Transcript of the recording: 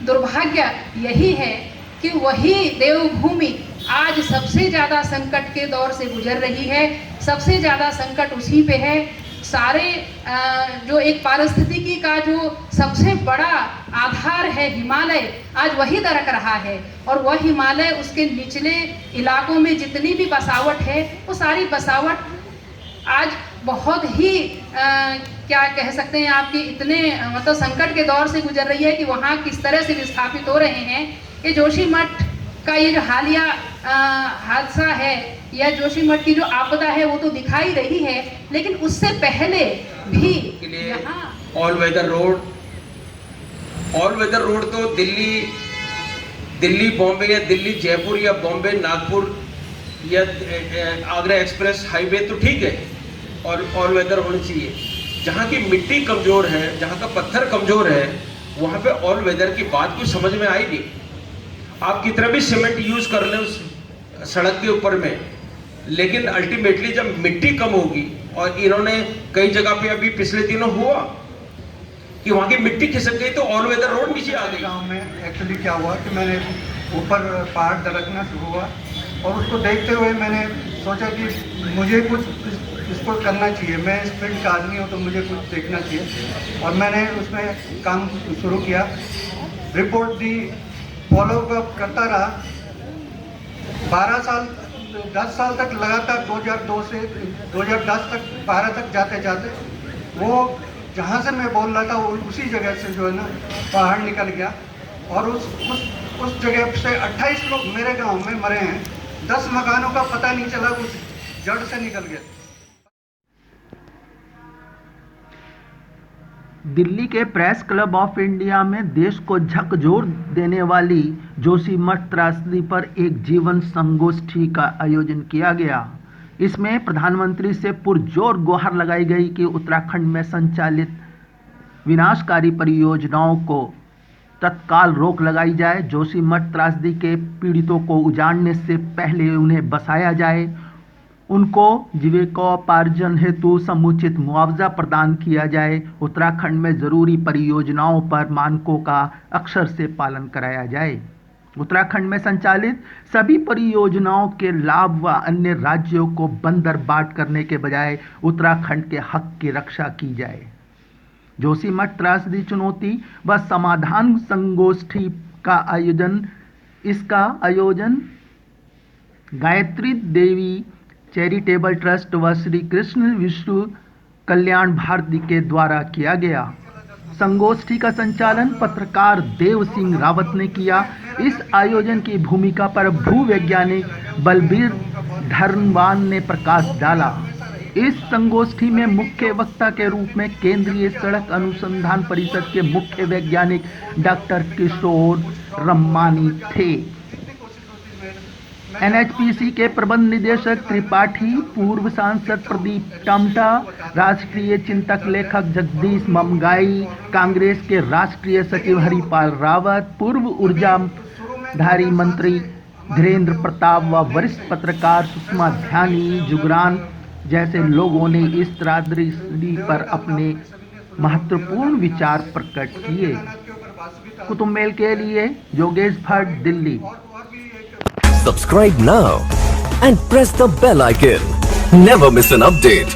दुर्भाग्य यही है कि वही देवभूमि आज सबसे ज़्यादा संकट के दौर से गुजर रही है। सबसे ज़्यादा संकट उसी पे है। सारे जो एक पारिस्थितिकी का जो सबसे बड़ा आधार है हिमालय, आज वही दरक रहा है। और वह हिमालय, उसके निचले इलाकों में जितनी भी बसावट है, वो सारी बसावट आज बहुत ही क्या कह सकते हैं आपकी इतने मतलब संकट के दौर से गुजर रही है कि वहाँ किस तरह से विस्थापित हो रहे हैं। ये जोशीमठ का ये जो हालिया हादसा है या जोशीमठ की जो आपदा है वो तो दिखाई रही है, लेकिन उससे पहले भी यहाँ ऑल वेदर रोड तो दिल्ली बॉम्बे या दिल्ली जयपुर या बॉम्बे नागपुर या आगरा एक्सप्रेस हाईवे तो ठीक है और ऑल वेदर होनी चाहिए। जहाँ की मिट्टी कमजोर है, जहाँ का पत्थर कमजोर है, वहाँ पे ऑल वेदर की बात कुछ समझ में आई नहीं। आप कितना भी सीमेंट यूज कर लें उस सड़क के ऊपर में, लेकिन अल्टीमेटली जब मिट्टी कम होगी, और इन्होंने कई जगह पे अभी पिछले दिनों हुआ कि वहाँ की मिट्टी खिसक गई तो ऑल वेदर रोड नीचे आ गई। गाँव में एक्चुअली क्या हुआ कि मैंने ऊपर पहाड़ दरकना शुरू हुआ और उसको देखते हुए मैंने सोचा कि मुझे कुछ इसको करना चाहिए। मैं इस फील्ड का आदमी हूँ तो मुझे कुछ देखना चाहिए और मैंने उसमें काम शुरू किया। रिपोर्ट दी, फॉलो अप करता रहा। 10 साल तक लगातार 2002 से 2010 तक 12 तक जाते जाते वो जहाँ से मैं बोल रहा था उसी जगह से जो है ना पहाड़ निकल गया और उस जगह से 28 लोग मेरे गांव में मरे हैं। 10 मकानों का पता नहीं चला, उस जड़ से निकल गया। दिल्ली के प्रेस क्लब ऑफ इंडिया में देश को झकझोर देने वाली जोशीमठ त्रासदी पर एक जीवन संगोष्ठी का आयोजन किया गया। इसमें प्रधानमंत्री से पुरजोर गुहार लगाई गई कि उत्तराखंड में संचालित विनाशकारी परियोजनाओं को तत्काल रोक लगाई जाए, जोशीमठ त्रासदी के पीड़ितों को उजाड़ने से पहले उन्हें बसाया जाए, उनको जीविकोपार्जन हेतु समुचित मुआवजा प्रदान किया जाए, उत्तराखंड में जरूरी परियोजनाओं पर मानकों का अक्षर से पालन कराया जाए, उत्तराखंड में संचालित सभी परियोजनाओं के लाभ व अन्य राज्यों को बंदरबाट करने के बजाय उत्तराखंड के हक की रक्षा की जाए। जोशीमठ त्रासदी चुनौती व समाधान संगोष्ठी का इसका आयोजन गायत्री देवी चैरिटेबल ट्रस्ट व श्री कृष्ण विश्व कल्याण भारती के द्वारा किया गया। संगोष्ठी का संचालन पत्रकार देव सिंह रावत ने किया। इस आयोजन की भूमिका पर भूवैज्ञानिक बलबीर धर्मवान ने प्रकाश डाला। इस संगोष्ठी में मुख्य वक्ता के रूप में केंद्रीय सड़क अनुसंधान परिषद के मुख्य वैज्ञानिक डॉक्टर किशोर रम्मानी थे। एनएचपीसी के प्रबंध निदेशक त्रिपाठी, पूर्व सांसद प्रदीप टमटा, राष्ट्रीय चिंतक लेखक जगदीश ममगाई, कांग्रेस के राष्ट्रीय सचिव हरिपाल रावत, पूर्व ऊर्जाधारी मंत्री धीरेन्द्र प्रताप व वरिष्ठ पत्रकार सुषमा ध्यानी जुगरान जैसे लोगों ने इस त्रासदी पर अपने महत्वपूर्ण विचार प्रकट किए। कुतुब मेल के लिए Yogesh Bhatt, Delhi. Subscribe now and press the bell icon. Never miss an update.